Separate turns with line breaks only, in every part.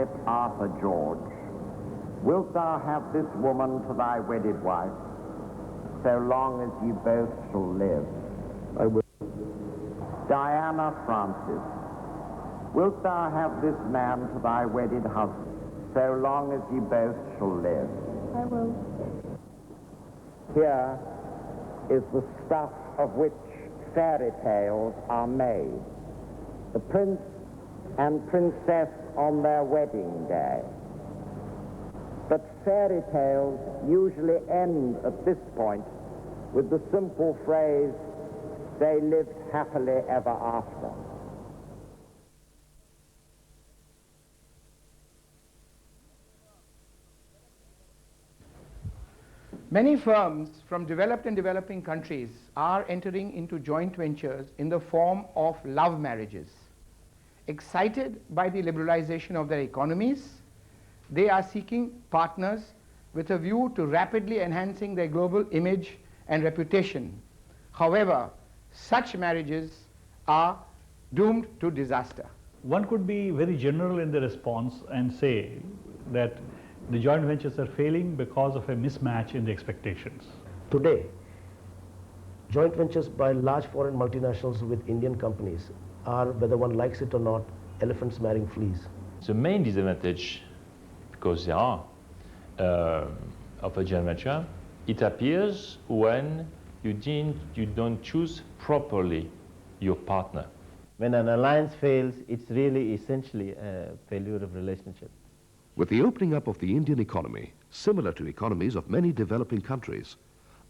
Philip Arthur George, wilt thou have this woman for thy wedded wife, so long as ye both shall live?
I will.
Diana Francis, wilt thou have this man for thy wedded husband, so long as ye both shall live?
I will.
Here is the stuff of which fairy tales are made. The prince and princess on their wedding day. But fairy tales usually end at this point with the simple phrase, they lived happily ever after.
Many firms from developed and developing countries are entering into joint ventures in the form of love marriages. Excited by the liberalization of their economies, they are seeking partners with a view to rapidly enhancing their global image and reputation. However, such marriages are doomed to disaster.
One could be very general in the response and say that the joint ventures are failing because of a mismatch in the expectations.
Today, joint ventures by large foreign multinationals with Indian companies are, whether one likes it or not, elephants marrying fleas.
The main disadvantage, because there are, of a joint venture, it appears when you don't choose properly your partner.
When an alliance fails, it's really essentially a failure of relationship.
With the opening up of the Indian economy, similar to economies of many developing countries,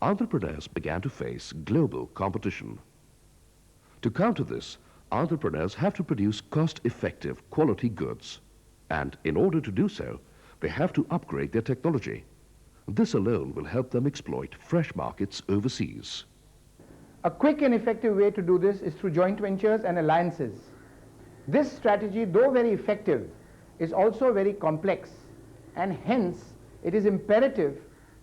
entrepreneurs began to face global competition. To counter this, entrepreneurs have to produce cost-effective quality goods, and in order to do so, they have to upgrade their technology. This alone will help them exploit fresh markets overseas.
A quick and effective way to do this is through joint ventures and alliances. This strategy, though very effective, is also very complex, and hence it is imperative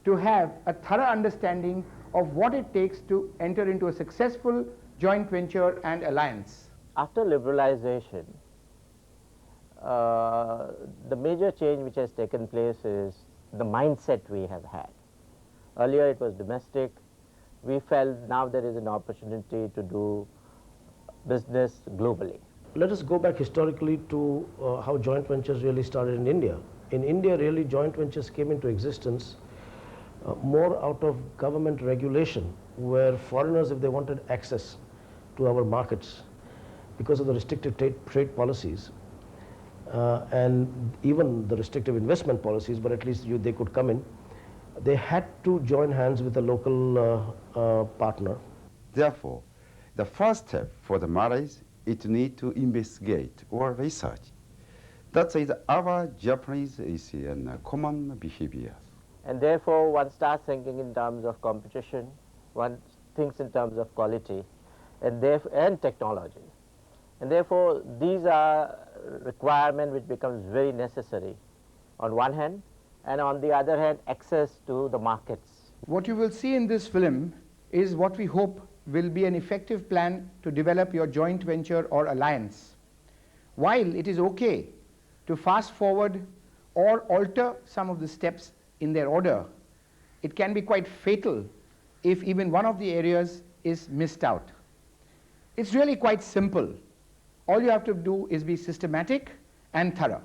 to have a thorough understanding of what it takes to enter into a successful joint venture and alliance.
After liberalization, the major change which has taken place is the mindset we have had. Earlier it was domestic. We felt now there is an opportunity to do business globally.
Let us go back historically to how joint ventures really started in India. In India, really, joint ventures came into existence more out of government regulation, where foreigners, if they wanted access to our markets, because of the restrictive trade policies, and even the restrictive investment policies, but at least they could come in, they had to join hands with a local partner.
Therefore, the first step for the marriage is to need to investigate or research. That is our Japanese common behavior.
And therefore, one starts thinking in terms of competition, one thinks in terms of quality, and technology. And therefore, these are requirements which becomes very necessary on one hand, and on the other hand, access to the markets.
What you will see in this film is what we hope will be an effective plan to develop your joint venture or alliance. While it is okay to fast forward or alter some of the steps in their order, it can be quite fatal if even one of the areas is missed out. It's really quite simple. All you have to do is be systematic and thorough.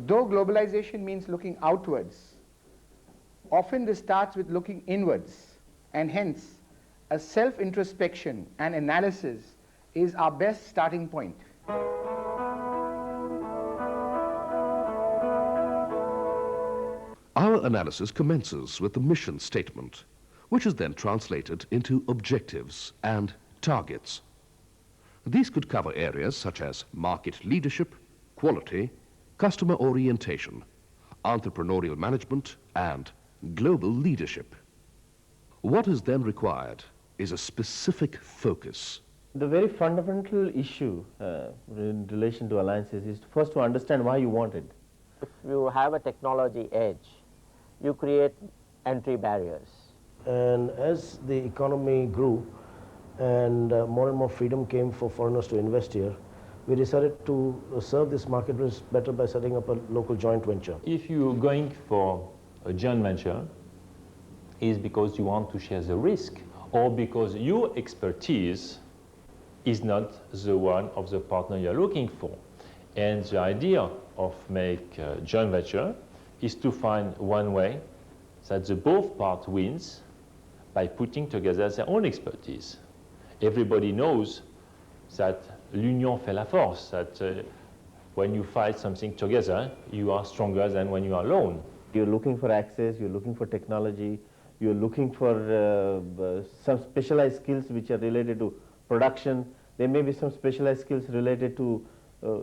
Though globalization means looking outwards, often this starts with looking inwards, and hence a self-introspection and analysis is our best starting point.
Our analysis commences with the mission statement, which is then translated into objectives and targets. These could cover areas such as market leadership, quality, customer orientation, entrepreneurial management, and global leadership. What is then required is a specific focus.
The very fundamental issue in relation to alliances is first to understand why you want it. If you have a technology edge, you create entry barriers.
And as the economy grew and more freedom came for foreigners to invest here, we decided to serve this marketplace better by setting up a local joint venture.
If you're going for a joint venture, it's because you want to share the risk or because your expertise is not the one of the partner you're looking for. And the idea of make a joint venture is to find one way that the both part wins by putting together their own expertise. Everybody knows that l'union fait la force, that when you fight something together, you are stronger than when you are alone.
You're looking for access, you're looking for technology, you're looking for some specialized skills which are related to production. There may be some specialized skills related to,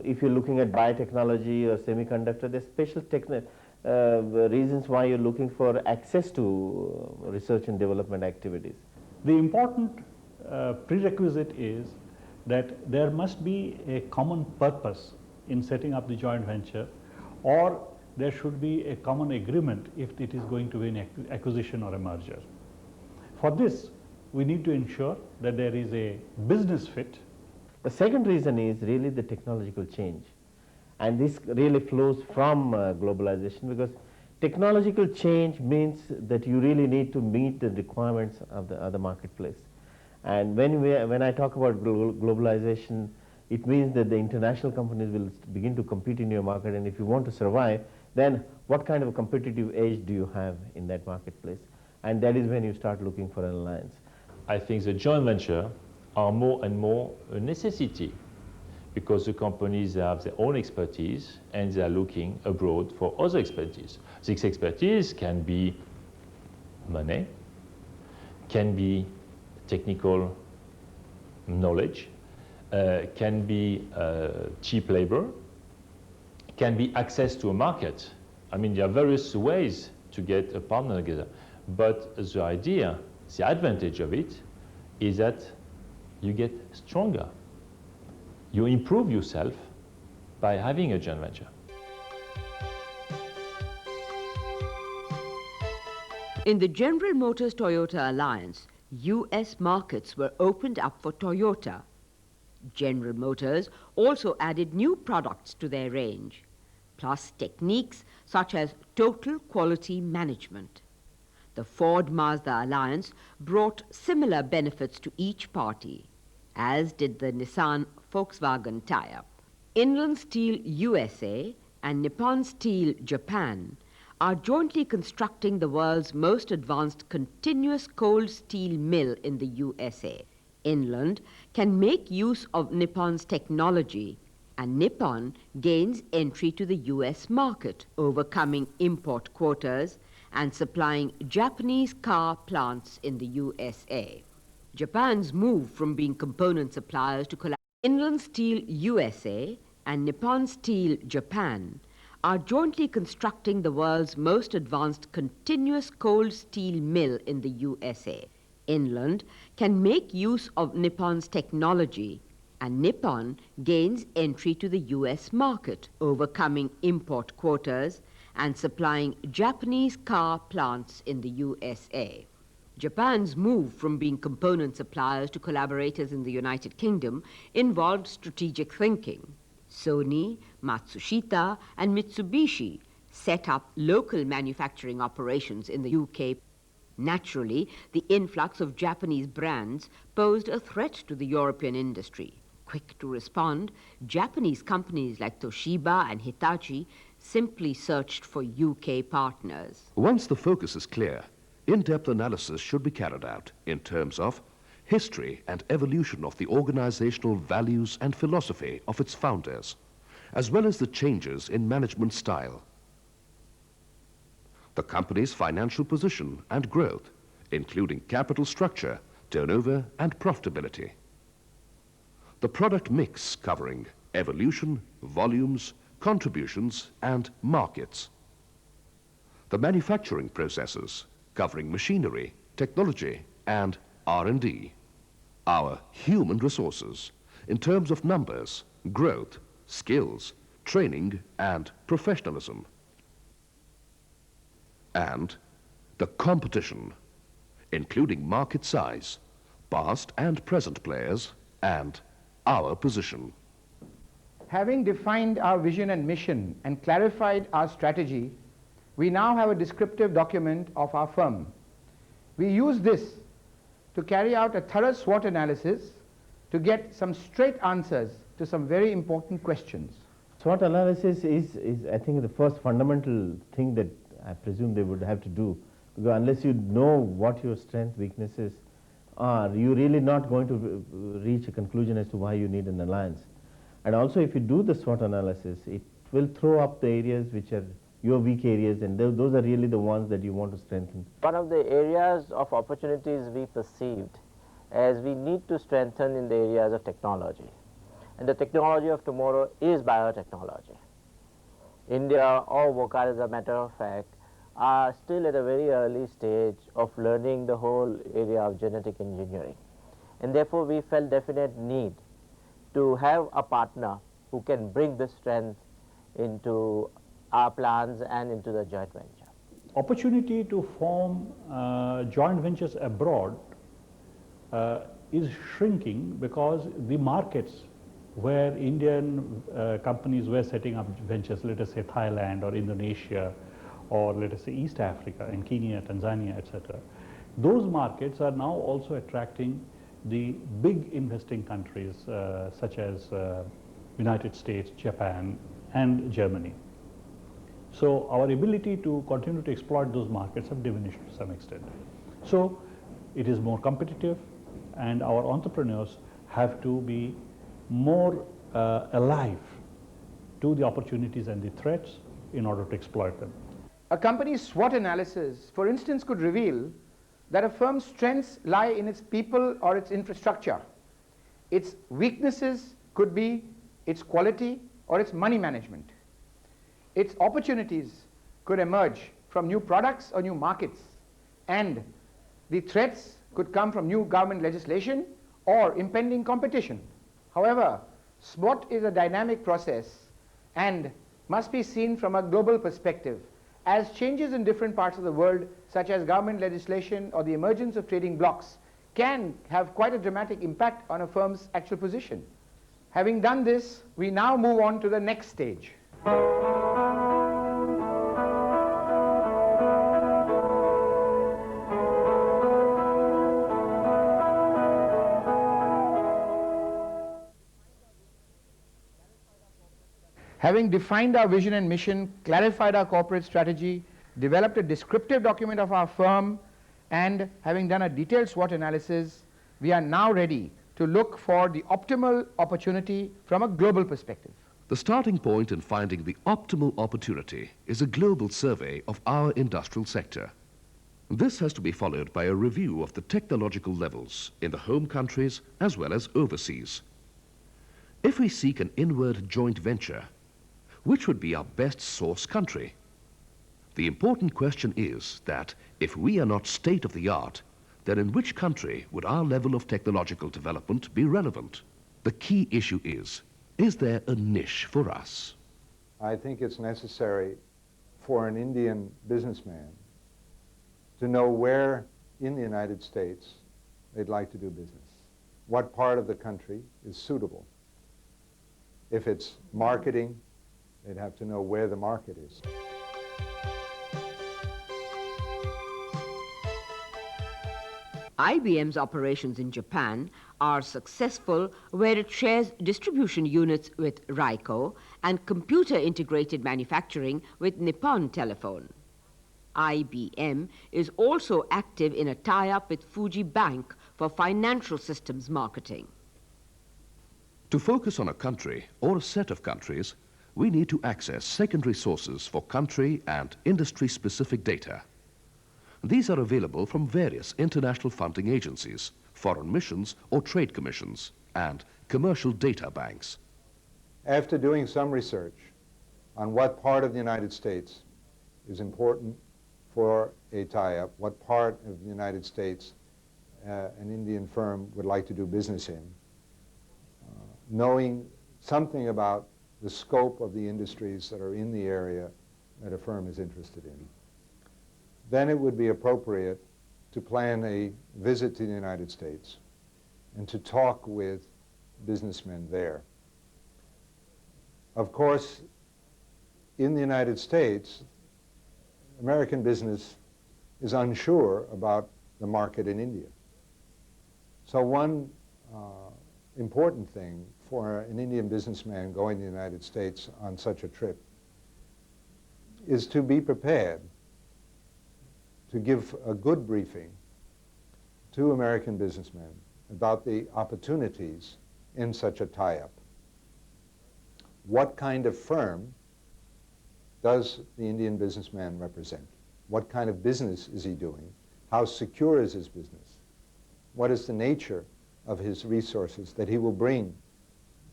if you're looking at biotechnology or semiconductor, there's special reasons why you're looking for access to research and development activities.
The important prerequisite is that there must be a common purpose in setting up the joint venture, or there should be a common agreement if it is going to be an acquisition or a merger. For this, we need to ensure that there is a business fit.
The second reason is really the technological change. And this really flows from globalization, because technological change means that you really need to meet the requirements of the other marketplace. And when I talk about globalization, it means that the international companies will begin to compete in your market, and if you want to survive, then what kind of a competitive edge do you have in that marketplace? And that is when you start looking for an alliance.
I think the joint venture are more and more a necessity because the companies have their own expertise and they are looking abroad for other expertise. This expertise can be money, can be technical knowledge, can be cheap labor, can be access to a market. I mean, there are various ways to get a partner together. But the idea, the advantage of it is that you get stronger. You improve yourself by having a joint venture.
In the General Motors Toyota alliance, US markets were opened up for Toyota. General Motors also added new products to their range, plus techniques such as total quality management. The Ford-Mazda alliance brought similar benefits to each party, as did the Nissan-Volkswagen tie-up. Inland Steel USA and Nippon Steel Japan are jointly constructing the world's most advanced continuous cold steel mill in the USA. Inland can make use of Nippon's technology, and Nippon gains entry to the US market, overcoming import quotas and supplying Japanese car plants in the USA. Japan's move from being component suppliers to collaborate. Inland Steel USA and Nippon Steel Japan are jointly constructing the world's most advanced continuous cold steel mill in the USA. Inland can make use of Nippon's technology, and Nippon gains entry to the US market, overcoming import quotas and supplying Japanese car plants in the USA. Japan's move from being component suppliers to collaborators in the United Kingdom involved strategic thinking. Sony, Matsushita, and Mitsubishi set up local manufacturing operations in the UK. Naturally, the influx of Japanese brands posed a threat to the European industry. Quick to respond, Japanese companies like Toshiba and Hitachi simply searched for UK partners.
Once the focus is clear, in-depth analysis should be carried out in terms of history and evolution of the organizational values and philosophy of its founders, as well as the changes in management style. The company's financial position and growth, including capital structure, turnover, and profitability. The product mix covering evolution, volumes, contributions, and markets. The manufacturing processes covering machinery, technology, and R&D. Our human resources in terms of numbers, growth, skills, training, and professionalism. and the competition, including market size, past and present players, and our position.
Having defined our vision and mission and clarified our strategy, we now have a descriptive document of our firm. We use this to carry out a thorough SWOT analysis to get some straight answers to some very important questions.
SWOT analysis is I think, the first fundamental thing that I presume they would have to do, because unless you know what your strengths, weaknesses are, you're really not going to reach a conclusion as to why you need an alliance. And also, if you do the SWOT analysis, it will throw up the areas which are your weak areas, and those are really the ones that you want to strengthen.
One of the areas of opportunities we perceived as we need to strengthen in the areas of technology. And the technology of tomorrow is biotechnology. India, or VOCAR as a matter of fact, are still at a very early stage of learning the whole area of genetic engineering. And therefore, we felt definite need to have a partner who can bring this strength into our plans and into the joint venture.
Opportunity to form joint ventures abroad is shrinking because the markets where Indian companies were setting up ventures, let us say Thailand or Indonesia, or let us say East Africa in Kenya, Tanzania, etc. Those markets are now also attracting the big investing countries such as United States, Japan, and Germany. So our ability to continue to exploit those markets have diminished to some extent. So it is more competitive, and our entrepreneurs have to be more alive to the opportunities and the threats in order to exploit them.
A company's SWOT analysis, for instance, could reveal that a firm's strengths lie in its people or its infrastructure. Its weaknesses could be its quality or its money management. Its opportunities could emerge from new products or new markets, and the threats could come from new government legislation or impending competition. However, SWOT is a dynamic process and must be seen from a global perspective, as changes in different parts of the world, such as government legislation or the emergence of trading blocs, can have quite a dramatic impact on a firm's actual position. Having done this, we now move on to the next stage. Having defined our vision and mission, clarified our corporate strategy, developed a descriptive document of our firm, and having done a detailed SWOT analysis, we are now ready to look for the optimal opportunity from a global perspective.
The starting point in finding the optimal opportunity is a global survey of our industrial sector. This has to be followed by a review of the technological levels in the home countries as well as overseas. If we seek an inward joint venture, which would be our best source country? The important question is that if we are not state-of-the-art, then in which country would our level of technological development be relevant? The key issue is there a niche for us?
I think it's necessary for an Indian businessman to know where in the United States they'd like to do business. What part of the country is suitable? If it's marketing, they'd have to know where the market is.
IBM's operations in Japan are successful where it shares distribution units with Raiko and computer-integrated manufacturing with Nippon Telephone. IBM is also active in a tie-up with Fuji Bank for financial systems marketing.
To focus on a country or a set of countries, we need to access secondary sources for country and industry-specific data. These are available from various international funding agencies, foreign missions or trade commissions, and commercial data banks.
After doing some research on what part of the United States is important for a tie-up, what part of the United States an Indian firm would like to do business in, knowing something about the scope of the industries that are in the area that a firm is interested in. then it would be appropriate to plan a visit to the United States and to talk with businessmen there. Of course, in the United States, American business is unsure about the market in India. So one important thing for an Indian businessman going to the United States on such a trip is to be prepared to give a good briefing to American businessmen about the opportunities in such a tie-up. What kind of firm does the Indian businessman represent? What kind of business is he doing? How secure is his business? What is the nature of his resources that he will bring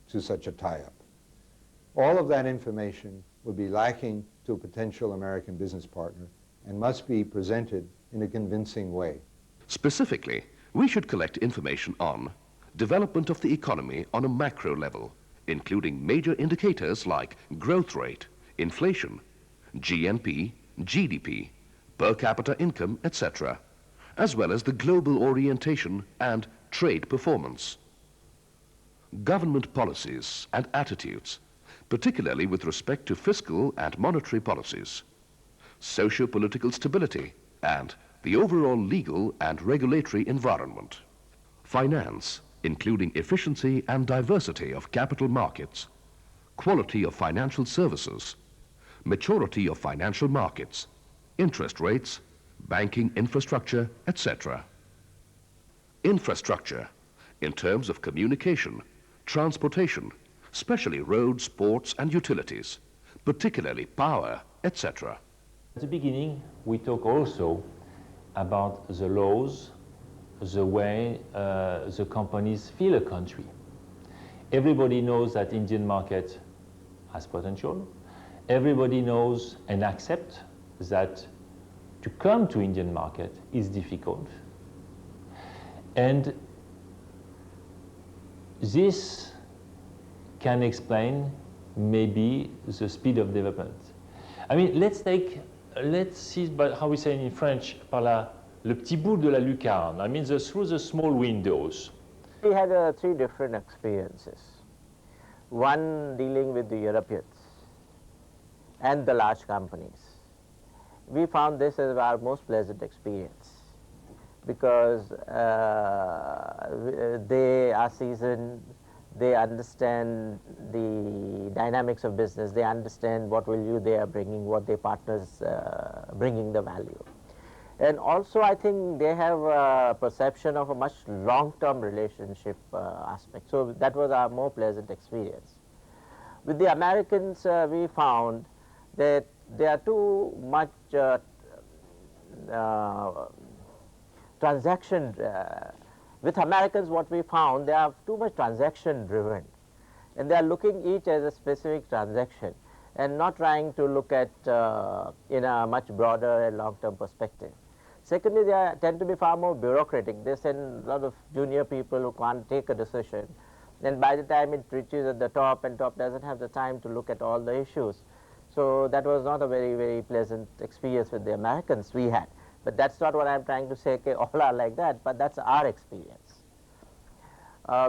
to such a tie-up? All of that information would be lacking to a potential American business partner and must be presented in a convincing way.
Specifically, we should collect information on development of the economy on a macro level, including major indicators like growth rate, inflation, GNP, GDP, per capita income, etc., as well as the global orientation and trade performance. Government policies and attitudes, particularly with respect to fiscal and monetary policies, socio-political stability, and the overall legal and regulatory environment. Finance, including efficiency and diversity of capital markets, quality of financial services, maturity of financial markets, interest rates, banking infrastructure, etc. Infrastructure, in terms of communication, transportation, especially roads, ports and utilities, particularly power, etc.
At the beginning, we talk also about the laws, the way the companies feel a country. Everybody knows that Indian market has potential. Everybody knows and accepts that to come to Indian market is difficult. And this can explain maybe the speed of development. I mean, let's see how we say in French, par le petit bout de la lucarne. I mean, through the small windows.
We had three different experiences. One dealing with the Europeans and the large companies. We found this as our most pleasant experience because they are seasoned, they understand the dynamics of business, they understand what value they are bringing, what their partners bringing the value. And also I think they have a perception of a much long-term relationship aspect. So that was our more pleasant experience. With the Americans, we found that they are too much transaction. With Americans, what we found, they are too much transaction driven, and they are looking each as a specific transaction and not trying to look at in a much broader and long-term perspective. Secondly, they tend to be far more bureaucratic. They send a lot of junior people who can't take a decision, and by the time it reaches at the top, and top doesn't have the time to look at all the issues. So that was not a very, very pleasant experience with the Americans we had. But that's not what I'm trying to say, okay, all are like that, but that's our experience.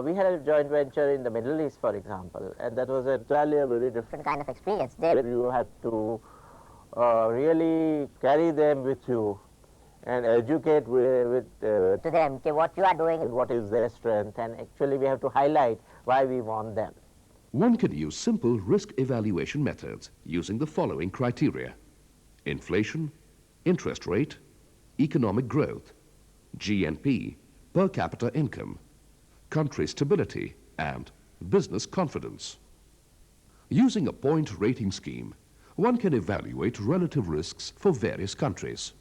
We had a joint venture in the Middle East, for example, and that was entirely a very different kind of experience. There you had to really carry them with you and educate to them okay, what you are doing and what is their strength, and actually we have to highlight why we want them.
One can use simple risk evaluation methods using the following criteria: inflation, interest rate, economic growth, GNP, per capita income, country stability, and business confidence. Using a point rating scheme, one can evaluate relative risks for various countries.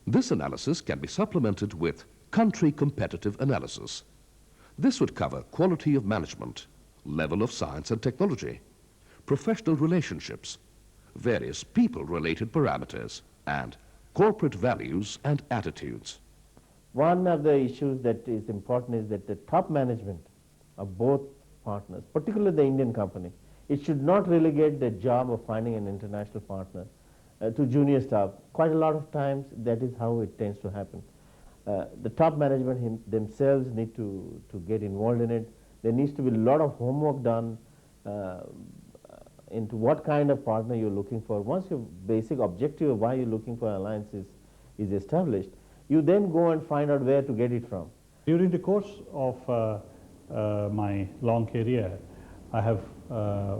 This analysis can be supplemented with country competitive analysis. This would cover quality of management, level of science and technology, professional relationships, various people-related parameters, and corporate values and attitudes.
One of the issues that is important is that the top management of both partners, particularly the Indian company, It should not relegate the job of finding an international partner to junior staff. Quite a lot of times that is how it tends to happen. The top management themselves need to get involved in it. There needs to be a lot of homework done into what kind of partner you're looking for. Once your basic objective of why you're looking for alliance is established, you then go and find out where to get it from.
During the course of my long career, I have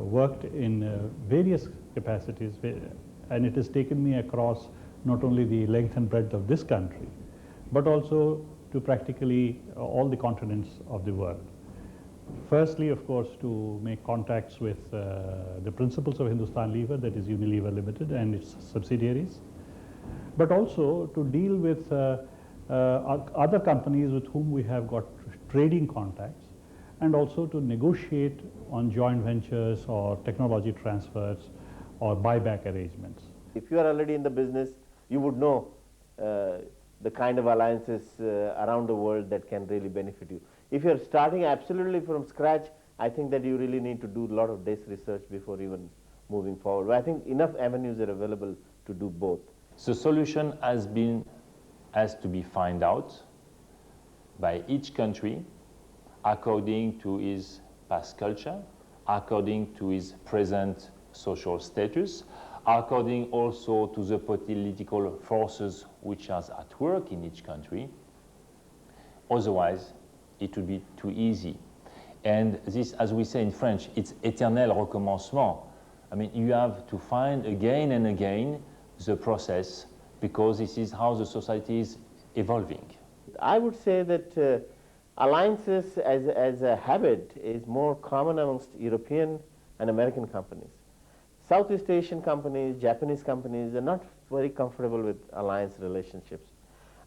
worked in various capacities, and it has taken me across not only the length and breadth of this country, but also to practically all the continents of the world. Firstly, of course, to make contacts with the principals of Hindustan Lever, that is Unilever Limited and its subsidiaries, but also to deal with other companies with whom we have got trading contacts, and also to negotiate on joint ventures or technology transfers or buyback arrangements.
If you are already in the business, you would know the kind of alliances around the world that can really benefit you. If you are starting absolutely from scratch, I think that you really need to do a lot of desk research before even moving forward. But I think enough avenues are available to do both.
The solution has to be found out by each country according to its past culture, according to its present social status, according also to the political forces which are at work in each country. Otherwise, it would be too easy. And this, as we say in French, it's éternel recommencement. I mean, you have to find again and again the process, because this is how the society is evolving.
I would say that alliances as a habit is more common amongst European and American companies. Southeast Asian companies, Japanese companies are not very comfortable with alliance relationships.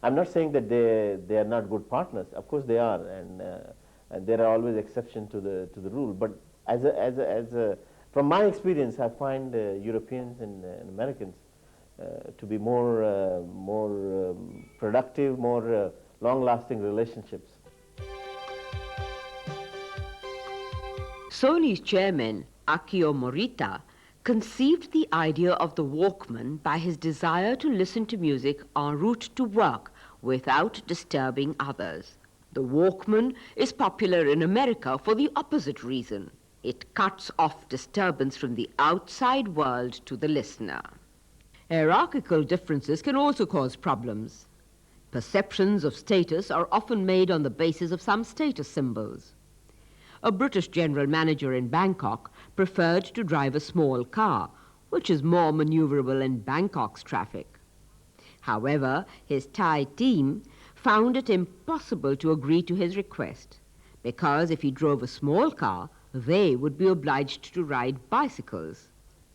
I'm not saying that they are not good partners. Of course they are, and there are always exceptions to the rule. But from my experience, I find Europeans and Americans to be more productive, more long-lasting relationships.
Sony's chairman, Akio Morita, conceived the idea of the Walkman by his desire to listen to music en route to work without disturbing others. The Walkman is popular in America for the opposite reason. It cuts off disturbance from the outside world to the listener. Hierarchical differences can also cause problems. Perceptions of status are often made on the basis of some status symbols. A British general manager in Bangkok preferred to drive a small car, which is more maneuverable in Bangkok's traffic. However, his Thai team found it impossible to agree to his request, because if he drove a small car, they would be obliged to ride bicycles.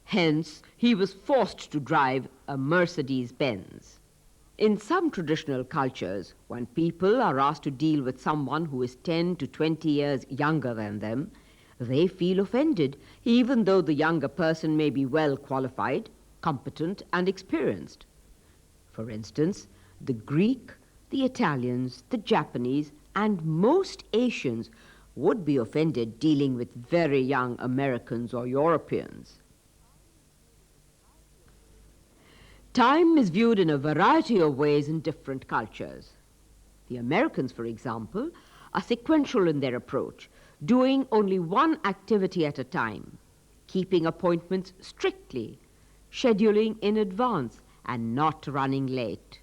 Hence, he was forced to drive a Mercedes-Benz. In some traditional cultures, when people are asked to deal with someone who is 10 to 20 years younger than them, they feel offended, even though the younger person may be well qualified, competent, and experienced. For instance, the Greek, the Italians, the Japanese, and most Asians would be offended dealing with very young Americans or Europeans. Time is viewed in a variety of ways in different cultures. The Americans, for example, are sequential in their approach, doing only one activity at a time, keeping appointments strictly, scheduling in advance, and not running late.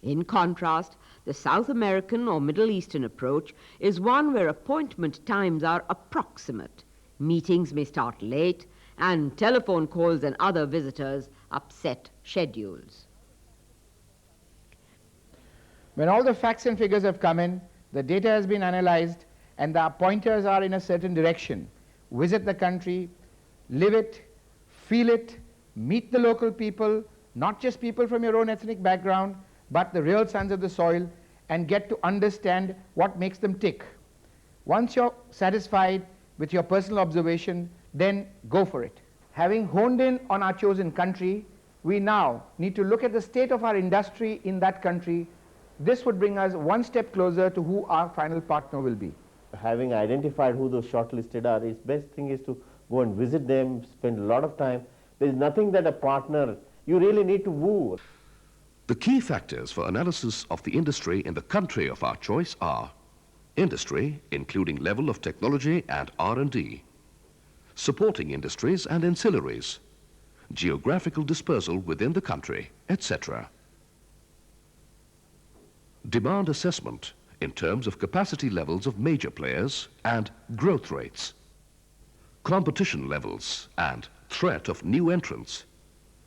In contrast, the South American or Middle Eastern approach is one where appointment times are approximate. Meetings may start late, and telephone calls and other visitors upset schedules.
When all the facts and figures have come in, the data has been analyzed, and the pointers are in a certain direction. Visit the country, live it, feel it, meet the local people, not just people from your own ethnic background, but the real sons of the soil, and get to understand what makes them tick. Once you're satisfied with your personal observation, then go for it. Having honed in on our chosen country, we now need to look at the state of our industry in that country. This would bring us one step closer to who our final partner will be.
Having identified who those shortlisted are, his best thing is to go and visit them, spend a lot of time. There is nothing that a partner, you really need to woo.
The key factors for analysis of the industry in the country of our choice are industry, including level of technology and R&D, supporting industries and ancillaries, geographical dispersal within the country, etc. Demand assessment in terms of capacity levels of major players and growth rates, competition levels and threat of new entrants,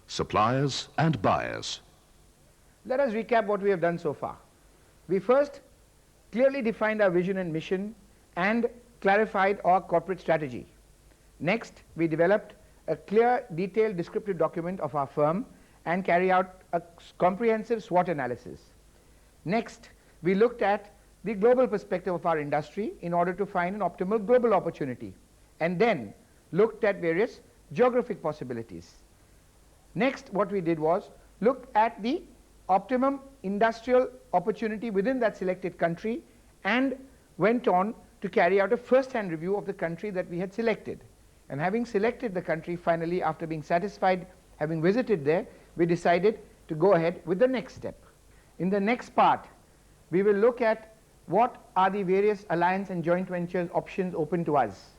suppliers and buyers.
Let us recap what we have done so far. We first clearly defined our vision and mission and clarified our corporate strategy. Next, we developed a clear, detailed, descriptive document of our firm and carry out a comprehensive SWOT analysis. Next, we looked at the global perspective of our industry in order to find an optimal global opportunity, and then looked at various geographic possibilities. Next, what we did was look at the optimum industrial opportunity within that selected country and went on to carry out a first-hand review of the country that we had selected. And having selected the country, finally, after being satisfied, having visited there, we decided to go ahead with the next step. In the next part, we will look at what are the various alliance and joint ventures options open to us.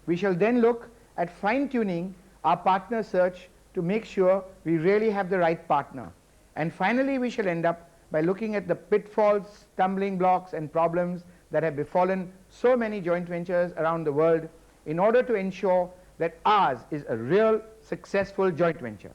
We shall then look at fine-tuning our partner search to make sure we really have the right partner. And finally, we shall end up by looking at the pitfalls, stumbling blocks, and problems that have befallen so many joint ventures around the world in order to ensure that ours is a real successful joint venture.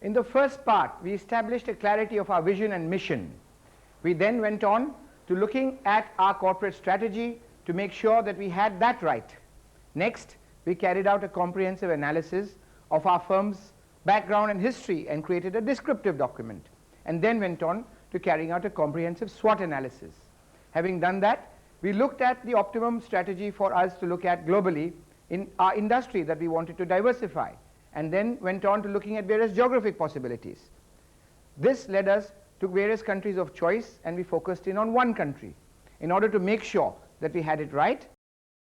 In the first part, we established a clarity of our vision and mission. We then went on to looking at our corporate strategy to make sure that we had that right. Next, we carried out a comprehensive analysis of our firm's background and history and created a descriptive document, and then went on to carrying out a comprehensive SWOT analysis. Having done that, we looked at the optimum strategy for us to look at globally in our industry that we wanted to diversify, and then went on to looking at various geographic possibilities. This led us to various countries of choice, and we focused in on one country in order to make sure that we had it right